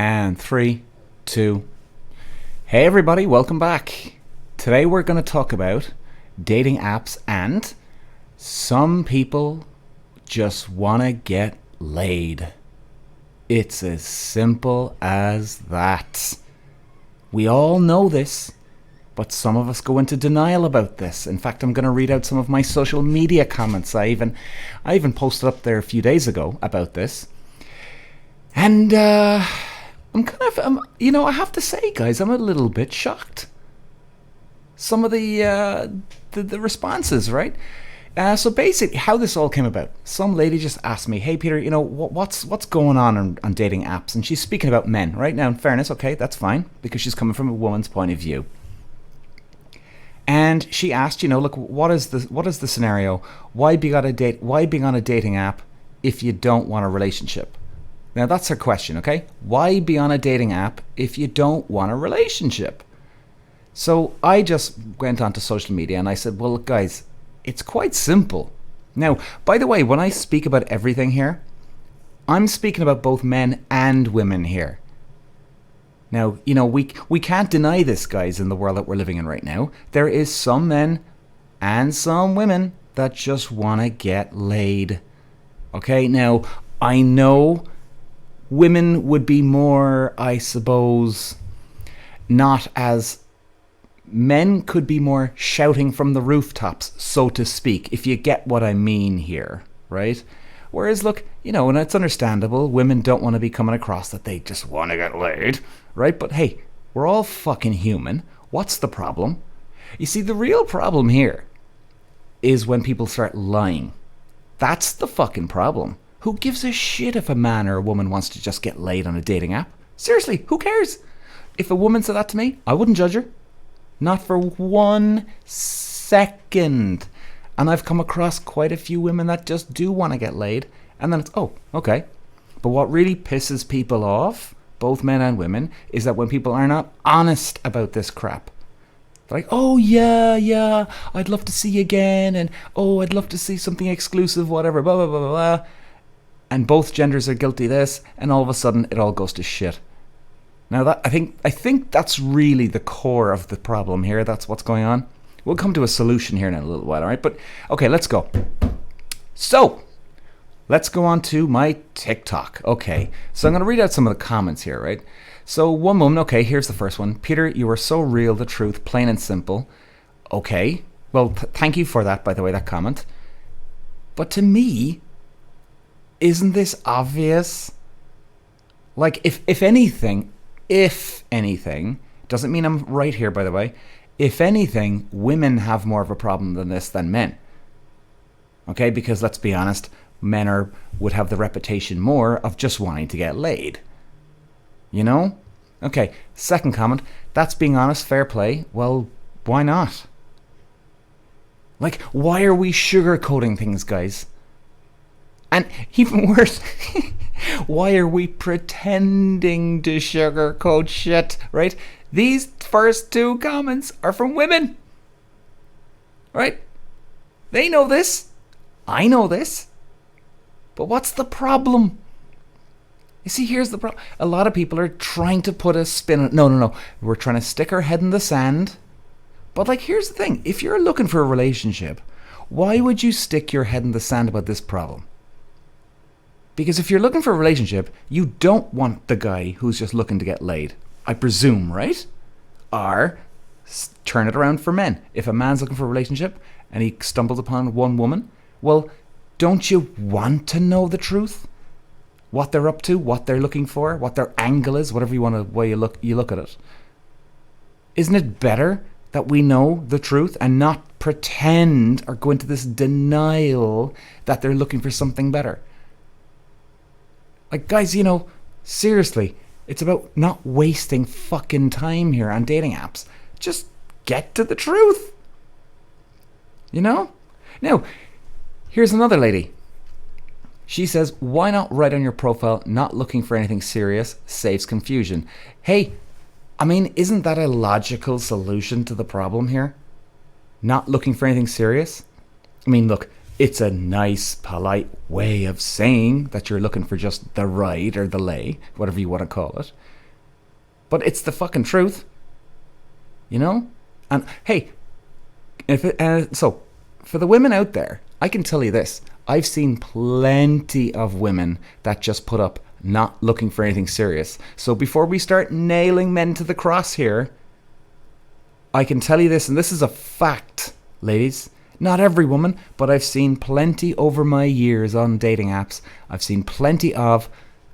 And 3, 2. Hey everybody, welcome back. Today we're going to talk about dating apps, and some people just want to get laid. It's as simple as that. We all know this, but some of us go into denial about this. In fact, I'm going to read out some of my social media comments. I even posted up there a few days ago about this. And I have to say, guys, I'm a little bit shocked. Some of the responses, right? So basically, how this all came about. Some lady just asked me, "Hey, Peter, what's going on dating apps?" And she's speaking about men, right? Now, in fairness, okay, that's fine, because she's coming from a woman's point of view. And she asked, look, what is the scenario? Why being on a dating app if you don't want a relationship? Now, that's her question, okay? Why be on a dating app if you don't want a relationship? So I just went onto social media and I said, well, look, guys, it's quite simple. Now, by the way, when I speak about everything here, I'm speaking about both men and women here. Now, we can't deny this, guys, in the world that we're living in right now. There is some men and some women that just want to get laid. Okay, now, I know women would be more, I suppose, not as... Men could be more shouting from the rooftops, so to speak, if you get what I mean here, right? Whereas, look, and it's understandable, women don't want to be coming across that they just want to get laid, right? But hey, we're all fucking human. What's the problem? You see, the real problem here is when people start lying. That's the fucking problem. Who gives a shit if a man or a woman wants to just get laid on a dating app? Seriously, who cares? If a woman said that to me, I wouldn't judge her. Not for 1 second. And I've come across quite a few women that just do want to get laid. And then it's, oh, okay. But what really pisses people off, both men and women, is that when people are not honest about this crap. They're like, oh, yeah, I'd love to see you again. And, oh, I'd love to see something exclusive, whatever, blah, blah, blah, blah, blah. And both genders are guilty of this. And all of a sudden, it all goes to shit. Now, that I think that's really the core of the problem here. That's what's going on. We'll come to a solution here in a little while, all right? But, okay, let's go. So, let's go on to my TikTok. Okay, so I'm going to read out some of the comments here, right? So, one woman, okay, here's the first one. Peter, you are so real, the truth, plain and simple. Okay, well, thank you for that, by the way, that comment. But to me, isn't this obvious? Like, if anything, doesn't mean I'm right here, by the way. If anything, women have more of a problem than men. Okay, because let's be honest, men would have the reputation more of just wanting to get laid. Okay, second comment. That's being honest, fair play. Well, why not? Like, why are we sugarcoating things, guys? And even worse, why are we pretending to sugarcoat shit, right? These first 2 comments are from women, right? They know this. I know this. But what's the problem? You see, here's the problem. A lot of people are trying to put a spin on it. No. We're trying to stick our head in the sand. But, like, here's the thing. If you're looking for a relationship, why would you stick your head in the sand about this problem? Because if you're looking for a relationship, you don't want the guy who's just looking to get laid. I presume, right? Or turn it around for men. If a man's looking for a relationship and he stumbles upon one woman, well, don't you want to know the truth? What they're up to, what they're looking for, what their angle is, whatever way you look at it. Isn't it better that we know the truth and not pretend or go into this denial that they're looking for something better? Like, guys, seriously, it's about not wasting fucking time here on dating apps. Just get to the truth. Now, here's another lady. She says, why not write on your profile, not looking for anything serious, saves confusion? Hey, isn't that a logical solution to the problem here? Not looking for anything serious? Look, It's a nice, polite way of saying that you're looking for just the ride or the lay, whatever you want to call it. But it's the fucking truth, you know? And hey, so for the women out there, I can tell you this. I've seen plenty of women that just put up not looking for anything serious. So before we start nailing men to the cross here, I can tell you this, and this is a fact, ladies. Not every woman, but I've seen plenty over my years on dating apps. I've seen plenty of,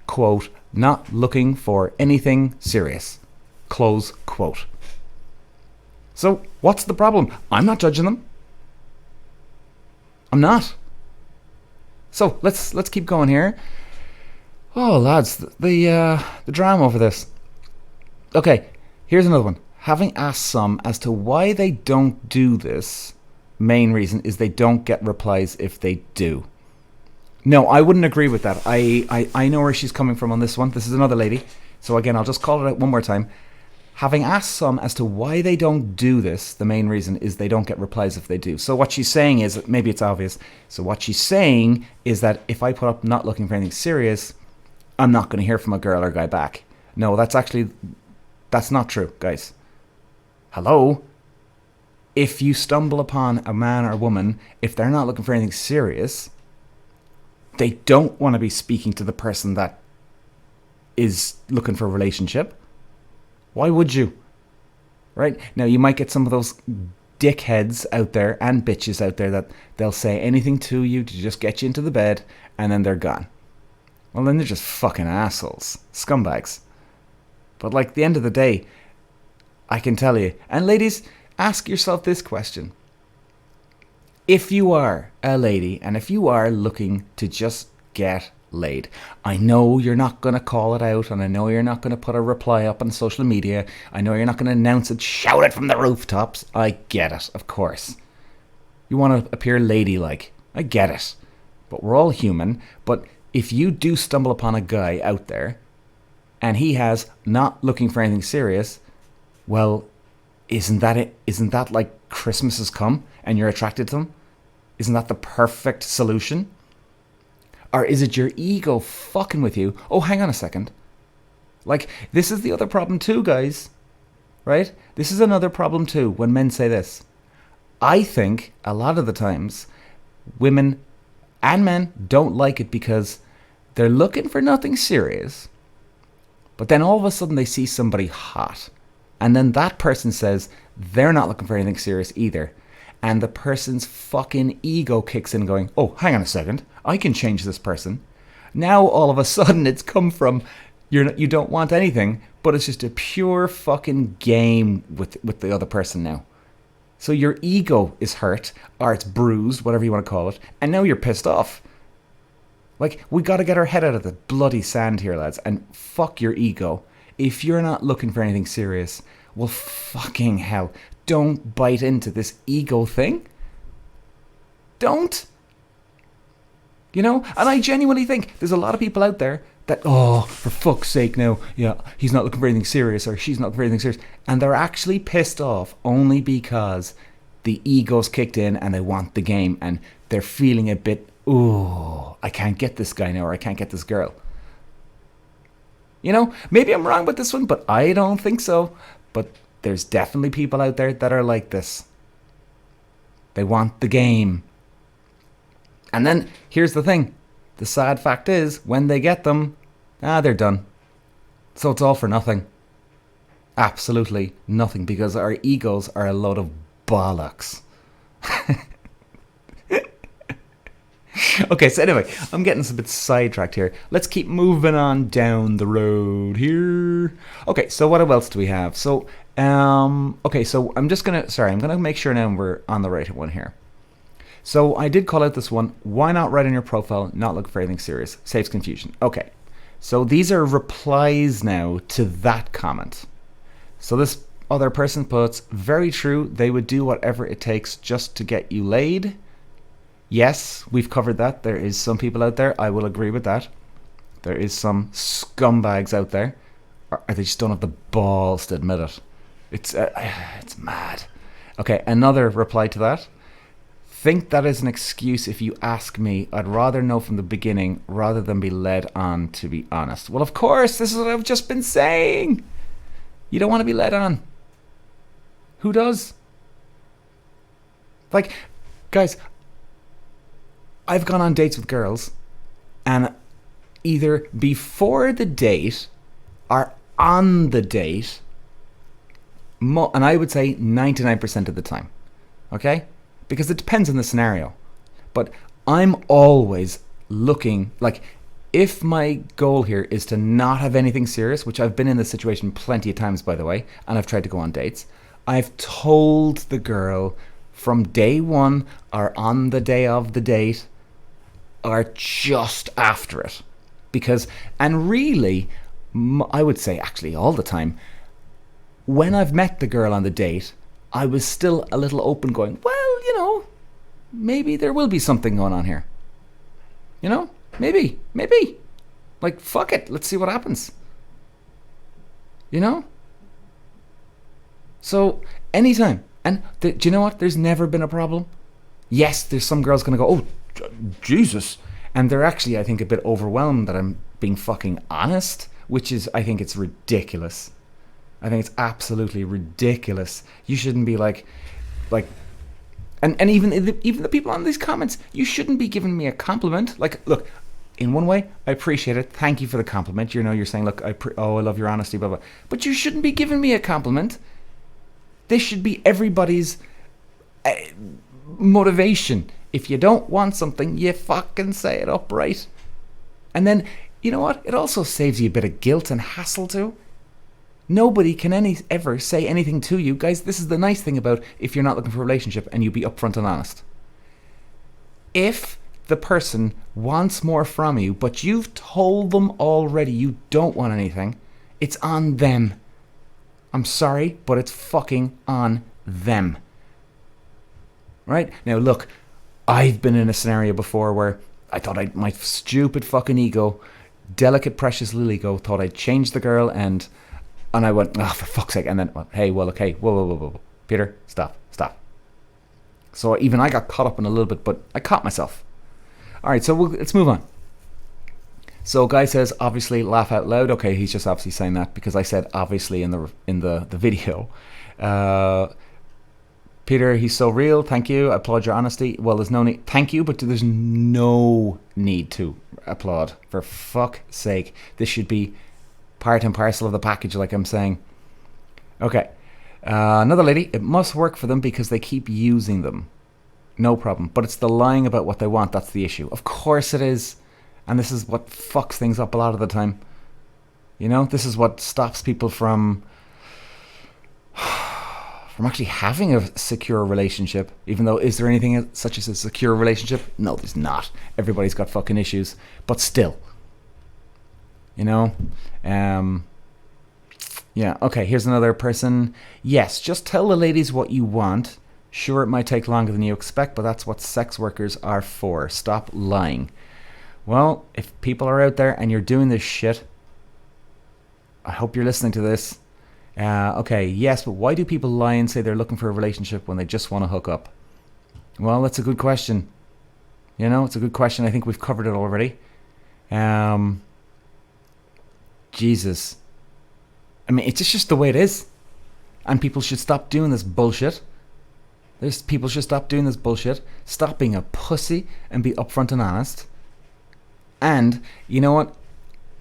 quote, not looking for anything serious, close quote. So what's the problem? I'm not judging them. I'm not. So let's keep going here. Oh, lads, the drama over this. Okay, here's another one. Having asked some as to why they don't do this, main reason is they don't get replies if they do. No, I wouldn't agree with that. I know where she's coming from on this one. This is another lady. So again, I'll just call it out one more time. Having asked some as to why they don't do this, the main reason is they don't get replies if they do. So what she's saying is, maybe it's obvious. So what she's saying is that if I put up not looking for anything serious, I'm not going to hear from a girl or guy back. No, that's not true, guys. Hello? If you stumble upon a man or woman, if they're not looking for anything serious, they don't want to be speaking to the person that is looking for a relationship. Why would you? Right? Now, you might get some of those dickheads out there and bitches out there that they'll say anything to you to just get you into the bed, and then they're gone. Well, then they're just fucking assholes. Scumbags. But like, at the end of the day, I can tell you, and ladies, ask yourself this question. If you are a lady and if you are looking to just get laid, I know you're not going to call it out, and I know you're not going to put a reply up on social media. I know you're not going to announce it, shout it from the rooftops. I get it, of course. You want to appear ladylike. I get it. But we're all human. But if you do stumble upon a guy out there and he has not looking for anything serious, well, isn't that it? Isn't that like Christmas has come and you're attracted to them? Isn't that the perfect solution? Or is it your ego fucking with you? Oh, hang on a second. Like, this is the other problem too, guys. Right? This is another problem too when men say this. I think a lot of the times women and men don't like it because they're looking for nothing serious, but then all of a sudden they see somebody hot. And then that person says they're not looking for anything serious either. And the person's fucking ego kicks in going, oh, hang on a second, I can change this person. Now all of a sudden it's come from you don't want anything, but it's just a pure fucking game with the other person now. So your ego is hurt, or it's bruised, whatever you want to call it, and now you're pissed off. Like, we got to get our head out of the bloody sand here, lads, and fuck your ego. If you're not looking for anything serious, well, fucking hell, don't bite into this ego thing. Don't. You know? And I genuinely think there's a lot of people out there that, oh, for fuck's sake now, yeah, he's not looking for anything serious, or she's not looking for anything serious. And they're actually pissed off only because the ego's kicked in and they want the game, and they're feeling a bit, oh, I can't get this guy now, or I can't get this girl. You know, maybe I'm wrong with this one, but I don't think so. But there's definitely people out there that are like this. They want the game. And then, here's the thing. The sad fact is, when they get them, they're done. So it's all for nothing. Absolutely nothing, because our egos are a load of bollocks. Okay, so anyway, I'm getting a bit sidetracked here. Let's keep moving on down the road here. Okay, so what else do we have? So, okay, so I'm gonna make sure now we're on the right one here. So I did call out this one. Why not write in your profile, not look for anything serious? Saves confusion. Okay, so these are replies now to that comment. So this other person puts, very true, they would do whatever it takes just to get you laid. Yes, we've covered that. There is some people out there, I will agree with that. There is some scumbags out there, or they just don't have the balls to admit it. It's mad. Okay, another reply to that. think that is an excuse if you ask me. I'd rather know from the beginning rather than be led on, to be honest. Well, of course, this is what I've just been saying. You don't want to be led on. Who does? Like, guys, I've gone on dates with girls, and either before the date or on the date, and I would say 99% of the time, okay? Because it depends on the scenario. But I'm always looking, like, if my goal here is to not have anything serious, which I've been in this situation plenty of times, by the way, and I've tried to go on dates, I've told the girl from day one or on the day of the date or just after it. Because, and really, I would say actually all the time, when I've met the girl on the date, I was still a little open going, well, you know, maybe there will be something going on here. You know, maybe. Like, fuck it, let's see what happens. You know? So, anytime. And do you know what? There's never been a problem. Yes, there's some girls going to go, oh, Jesus. And they're actually, I think, a bit overwhelmed that I'm being fucking honest, which is, I think it's ridiculous. I think it's absolutely ridiculous. You shouldn't be like, and even the people on these comments, you shouldn't be giving me a compliment. Like, look, in one way, I appreciate it. Thank you for the compliment. You know, you're saying, look, I love your honesty, blah, blah. But you shouldn't be giving me a compliment. This should be everybody's motivation. If you don't want something, you fucking say it upright. And then, you know what? It also saves you a bit of guilt and hassle too. Nobody can ever say anything to you. Guys, this is the nice thing about if you're not looking for a relationship and you be upfront and honest. If the person wants more from you, but you've told them already you don't want anything, it's on them. I'm sorry, but it's fucking on them. Right? Now look, I've been in a scenario before where I thought my stupid fucking ego, delicate precious little ego, thought I'd change the girl and I went, oh, for fuck's sake. And then, hey, well, okay, whoa. Peter, stop. So even I got caught up in a little bit, but I caught myself. All right, so let's move on. So guy says, obviously, laugh out loud. Okay, he's just obviously saying that because I said obviously in the video. Peter, he's so real. Thank you. I applaud your honesty. Well, there's no need. Thank you, but there's no need to applaud. For fuck's sake, this should be part and parcel of the package, like I'm saying. Okay. Another lady, it must work for them because they keep using them. No problem. But it's the lying about what they want that's the issue. Of course it is. And this is what fucks things up a lot of the time. You know, this is what stops people from actually having a secure relationship. Even though, is there anything such as a secure relationship? No, there's not. Everybody's got fucking issues. But still. You know? Yeah, okay, here's another person. Yes, just tell the ladies what you want. Sure, it might take longer than you expect, but that's what sex workers are for. Stop lying. Well, if people are out there and you're doing this shit, I hope you're listening to this. Okay, yes, but why do people lie and say they're looking for a relationship when they just want to hook up? Well, that's a good question. You know, it's a good question. I think we've covered it already. Jesus. I mean, it's just the way it is. And people should stop doing this bullshit. People should stop doing this bullshit. Stop being a pussy and be upfront and honest. And, you know what?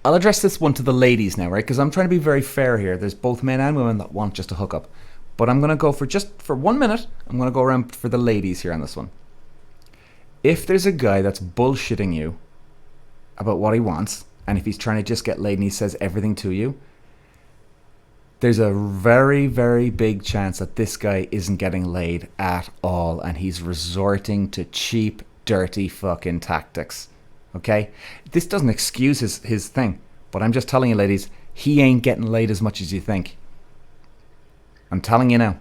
I'll address this one to the ladies now, right? Because I'm trying to be very fair here. There's both men and women that want just to hook up. But I'm going to go for 1 minute, I'm going to go around for the ladies here on this one. If there's a guy that's bullshitting you about what he wants, and if he's trying to just get laid and he says everything to you, there's a very, very big chance that this guy isn't getting laid at all, and he's resorting to cheap, dirty fucking tactics. Okay? This doesn't excuse his thing, but I'm just telling you, ladies, he ain't getting laid as much as you think. I'm telling you now.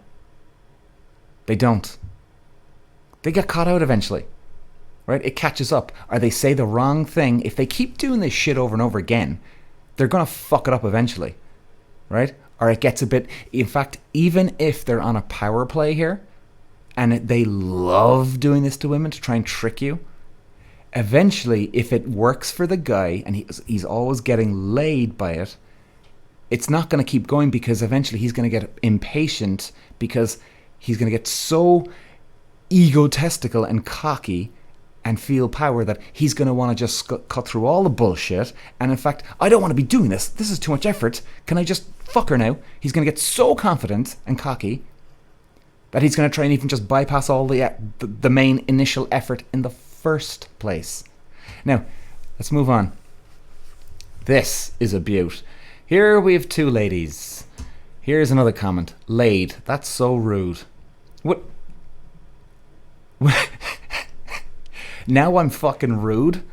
They don't. They get caught out eventually. Right? It catches up. Or they say the wrong thing. If they keep doing this shit over and over again, they're going to fuck it up eventually. Right? Or it gets a bit... In fact, even if they're on a power play here, and they love doing this to women to try and trick you. Eventually, if it works for the guy and he's always getting laid by it, it's not going to keep going, because eventually he's going to get impatient, because he's going to get so egotistical and cocky and feel power that he's going to want to just cut through all the bullshit. And in fact, I don't want to be doing this. This is too much effort. Can I just fuck her now? He's going to get so confident and cocky that he's going to try and even just bypass all the main initial effort in the first place. Now, let's move on. This is a beaut. Here we have two ladies. Here's another comment. Laid. That's so rude. What? Now I'm fucking rude?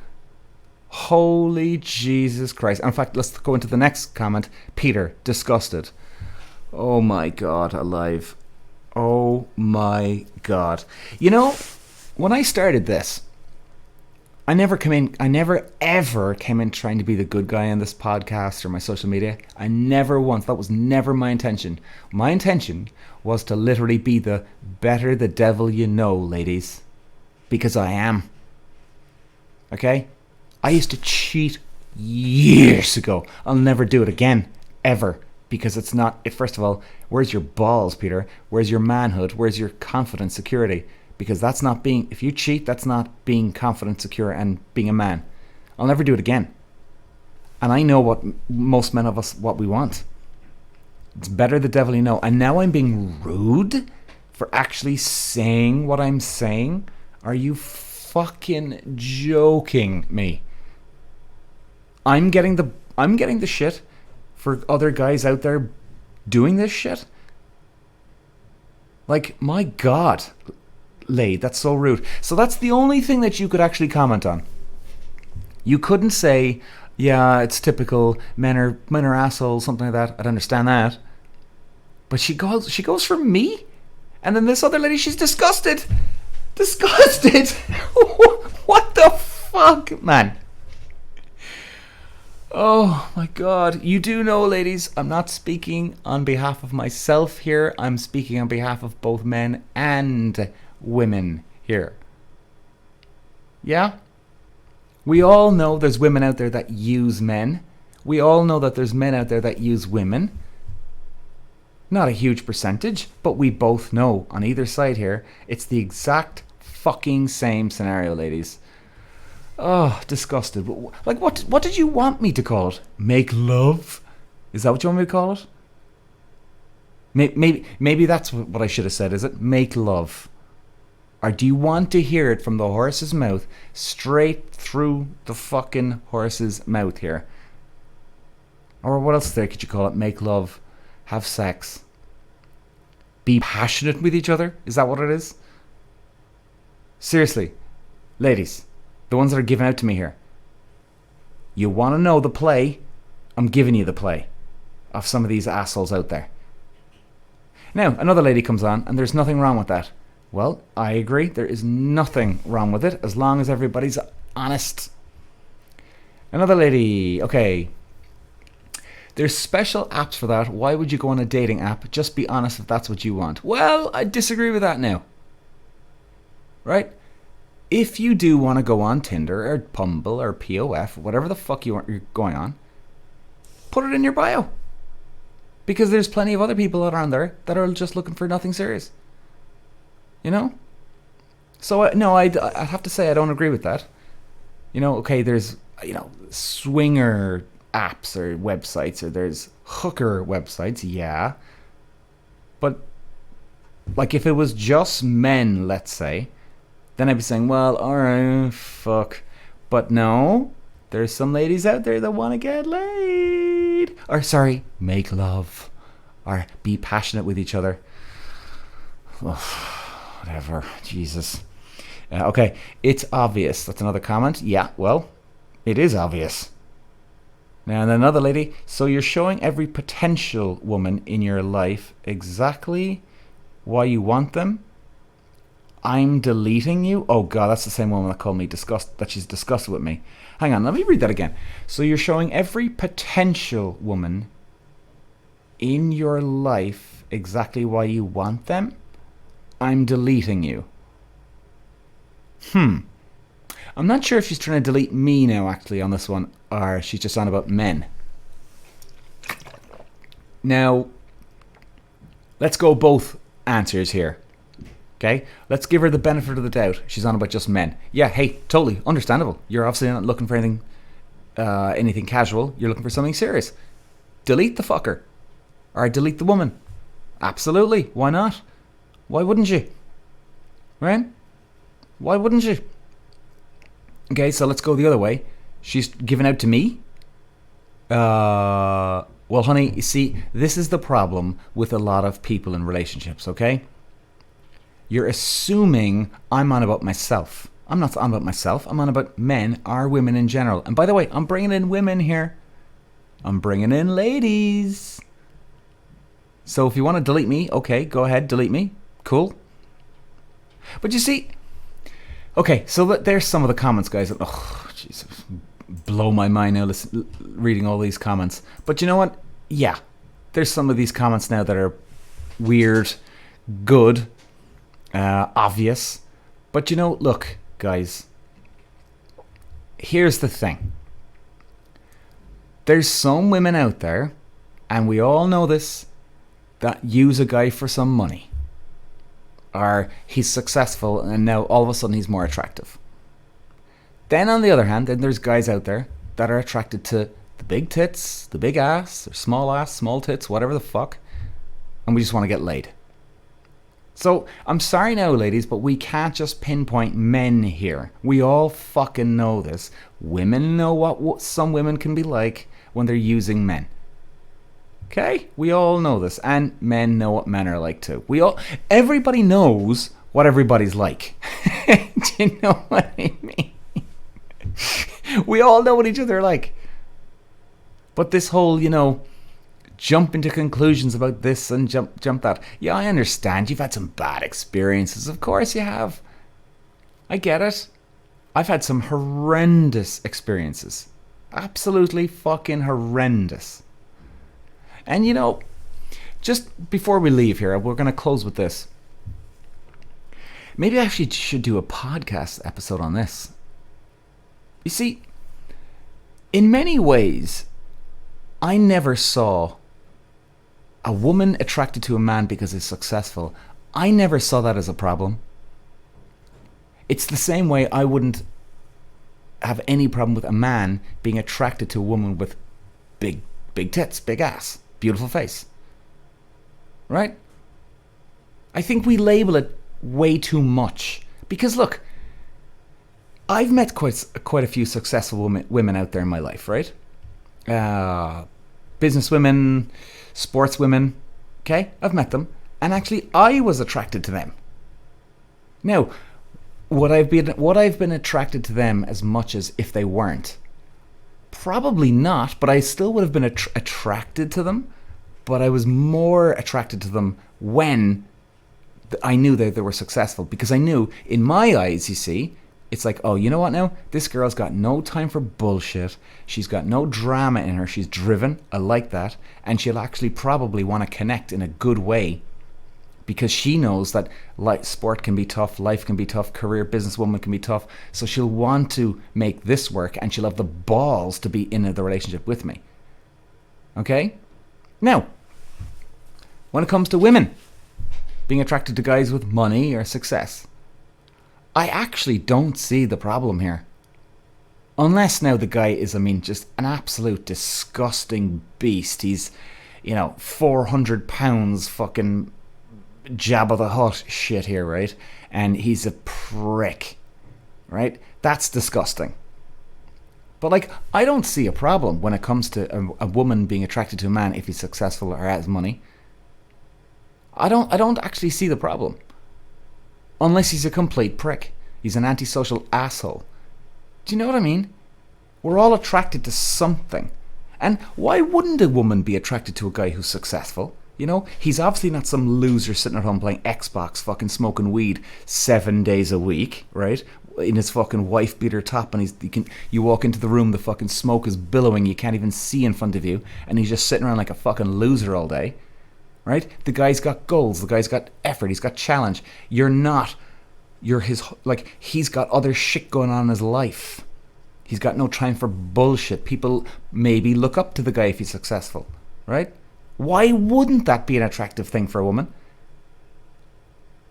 Holy Jesus Christ. In fact, let's go into the next comment. Peter, disgusted. Oh my God, alive. Oh my God. You know, when I started this, I never ever came in trying to be the good guy on this podcast or my social media. I never once. That was never my intention. My intention was to literally be the better the devil you know, ladies. Because I am. Okay? I used to cheat years ago. I'll never do it again. Ever. Because it's not... First of all, where's your balls, Peter? Where's your manhood? Where's your confidence, security? Because that's not being... If you cheat, that's not being confident, secure, and being a man. I'll never do it again. And I know what most men of us, what we want. It's better the devil you know. And now I'm being rude for actually saying what I'm saying? Are you fucking joking me? I'm getting the shit for other guys out there doing this shit? Like, my God... Laid, that's so rude. So that's the only thing that you could actually comment on. You couldn't say, yeah, it's typical, men are assholes, something like that. I'd understand that. But she goes for me? And then this other lady, she's disgusted. Disgusted? What the fuck, man? Oh my God. You do know, ladies, I'm not speaking on behalf of myself here. I'm speaking on behalf of both men and women here. Yeah? We all know there's women out there that use men. We all know that there's men out there that use women. Not a huge percentage, but we both know on either side here, it's the exact fucking same scenario, ladies. Oh, disgusted. Like, what did you want me to call it? Make love? Is that what you want me to call it? Maybe that's what I should have said, is it? Make love. Or do you want to hear it from the horse's mouth, straight through the fucking horse's mouth here? Or what else there could you call it? Make love. Have sex. Be passionate with each other? Is that what it is? Seriously. Ladies, the ones that are giving out to me here. You want to know the play? I'm giving you the play of some of these assholes out there. Now, another lady comes on, and there's nothing wrong with that. Well, I agree. There is nothing wrong with it as long as everybody's honest. Another lady. Okay. There's special apps for that. Why would you go on a dating app? Just be honest if that's what you want. Well, I disagree with that now. Right? If you do want to go on Tinder or Bumble or POF, whatever the fuck you're going on, put it in your bio. Because there's plenty of other people around there that are just looking for nothing serious. You know? So, no, I'd have to say I don't agree with that. You know, okay, there's, swinger apps or websites, or there's hooker websites, yeah. But, like, if it was just men, let's say, then I'd be saying, well, alright, fuck. But no, there's some ladies out there that want to get laid. Or, sorry, make love. Or be passionate with each other. Whatever, Jesus. Okay, it's obvious. That's another comment. Yeah, well, it is obvious. Now, and another lady. So you're showing every potential woman in your life exactly why you want them. I'm deleting you. Oh God, that's the same woman that called me that she's disgusted with me. Hang on, let me read that again. So you're showing every potential woman in your life exactly why you want them. I'm deleting you. I'm not sure if she's trying to delete me now, actually, on this one, or she's just on about men. Now, let's go both answers here. Okay? Let's give her the benefit of the doubt. She's on about just men. Yeah, hey, totally understandable. You're obviously not looking for anything casual. You're looking for something serious. Delete the fucker. Or delete the woman. Absolutely. Why not? Why wouldn't you? Right? Why wouldn't you? Okay, so let's go the other way. She's given out to me. Well, honey, you see, this is the problem with a lot of people in relationships, okay? You're assuming I'm on about myself. I'm not on about myself. I'm on about men or women in general. And by the way, I'm bringing in women here. I'm bringing in ladies. So if you want to delete me, okay, go ahead, delete me. Cool. But you see, okay, so there's some of the comments, guys. Oh, Jesus, blow my mind now reading all these comments. But you know what? Yeah, there's some of these comments now that are weird, good, obvious. But you know, look, guys, here's the thing. There's some women out there, and we all know this, that use a guy for some money. Or he's successful and now all of a sudden he's more attractive. Then on the other hand, then there's guys out there that are attracted to the big tits, the big ass, or small tits, whatever the fuck. And we just want to get laid. So, I'm sorry now, ladies, but we can't just pinpoint men here. We all fucking know this. Women know what some women can be like when they're using men. Okay? We all know this. And men know what men are like too. Everybody knows what everybody's like. Do you know what I mean? We all know what each other are like. But this whole, jump into conclusions about this and jump that. Yeah, I understand. You've had some bad experiences. Of course you have. I get it. I've had some horrendous experiences. Absolutely fucking horrendous. And just before we leave here, we're going to close with this. Maybe I actually should do a podcast episode on this. You see, in many ways, I never saw a woman attracted to a man because he's successful. I never saw that as a problem. It's the same way I wouldn't have any problem with a man being attracted to a woman with big tits, big ass, beautiful face. Right? I think we label it way too much. Because look, I've met quite a few successful women out there in my life, right? Business women, sports women, okay? I've met them. And actually, I was attracted to them. Now, would I've been attracted to them as much as if they weren't? Probably not, but I still would have been attracted to them. But I was more attracted to them when I knew that they were successful. Because I knew, in my eyes, you see, it's like, oh, you know what now? This girl's got no time for bullshit. She's got no drama in her. She's driven. I like that. And she'll actually probably want to connect in a good way. Because she knows that sport can be tough, life can be tough, career, businesswoman can be tough. So she'll want to make this work, and she'll have the balls to be in the relationship with me. Okay? Now, when it comes to women being attracted to guys with money or success, I actually don't see the problem here. Unless now the guy is, just an absolute disgusting beast. He's, 400 pounds fucking Jabba the Hutt shit here, right? And he's a prick, right? That's disgusting. But I don't see a problem when it comes to a woman being attracted to a man if he's successful or has money. I don't actually see the problem. Unless he's a complete prick. He's an antisocial asshole. Do you know what I mean? We're all attracted to something. And why wouldn't a woman be attracted to a guy who's successful? He's obviously not some loser sitting at home playing Xbox, fucking smoking weed 7 days a week, right? In his fucking wife beater top, and you walk into the room, the fucking smoke is billowing, you can't even see in front of you, and he's just sitting around like a fucking loser all day. right? The guy's got goals. The guy's got effort. He's got challenge. You're not. You're his, like, he's got other shit going on in his life. He's got no time for bullshit. People maybe look up to the guy if he's successful, right? Why wouldn't that be an attractive thing for a woman?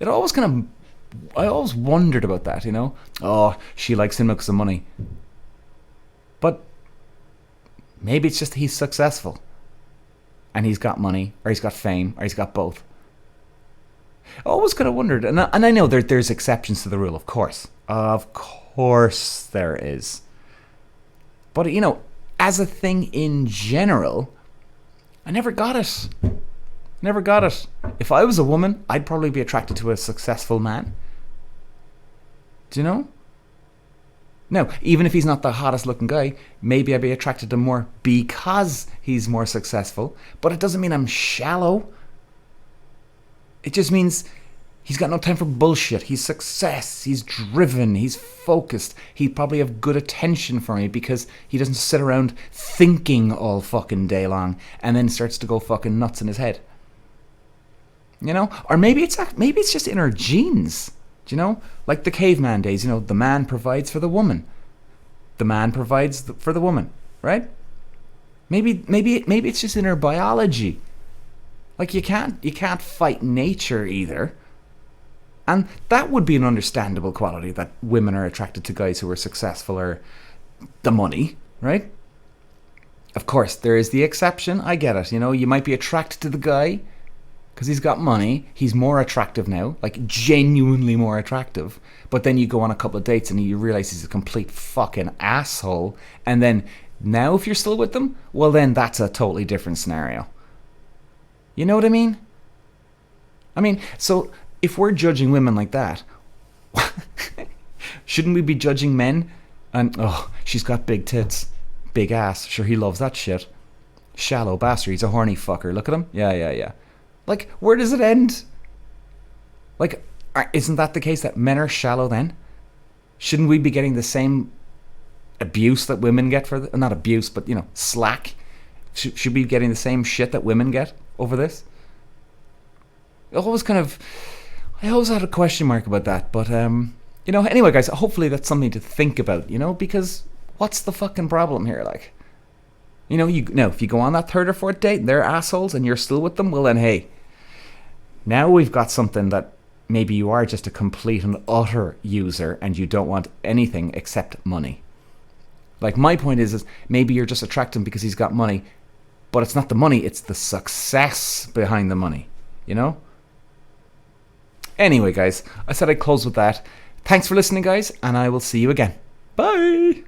I always wondered about that, you know? Oh, she likes him because of money. But maybe it's just he's successful. And he's got money, or he's got fame, or he's got both. I always kind of wondered, and I know there's exceptions to the rule, of course. Of course there is. But, you know, as a thing in general, I never got it. Never got it. If I was a woman, I'd probably be attracted to a successful man. Do you know? Now, even if he's not the hottest looking guy, maybe I'd be attracted to him more because he's more successful. But it doesn't mean I'm shallow. It just means he's got no time for bullshit. He's success. He's driven. He's focused. He'd probably have good attention for me because he doesn't sit around thinking all fucking day long and then starts to go fucking nuts in his head. You know? Or maybe it's just in our genes. Do you know? Like the caveman days, you know, the man provides for the woman. The man provides for the woman, right? Maybe it's just in our biology. Like you can't fight nature either. And that would be an understandable quality, that women are attracted to guys who are successful or the money, right? Of course, there is the exception. I get it. You know, you might be attracted to the guy because he's got money. He's more attractive now, like genuinely more attractive. But then you go on a couple of dates and you realize he's a complete fucking asshole. And then now if you're still with them, well then that's a totally different scenario. You know what I mean? I mean, so if we're judging women like that, shouldn't we be judging men? And, oh, she's got big tits, big ass. Sure, he loves that shit. Shallow bastard. He's a horny fucker. Look at him. Yeah. Like, where does it end? Like, isn't that the case that men are shallow then? Shouldn't we be getting the same abuse that women get for not abuse, but, you know, slack? Should we be getting the same shit that women get over this? I always had a question mark about that, but you know, anyway guys, hopefully that's something to think about, you know, because what's the fucking problem here? Like, you know, if you go on that third or fourth date and they're assholes and you're still with them, well then hey, now we've got something that maybe you are just a complete and utter user and you don't want anything except money. Like my point is maybe you're just attracted him because he's got money, but it's not the money, it's the success behind the money, you know? Anyway, guys, I said I'd close with that. Thanks for listening, guys, and I will see you again. Bye!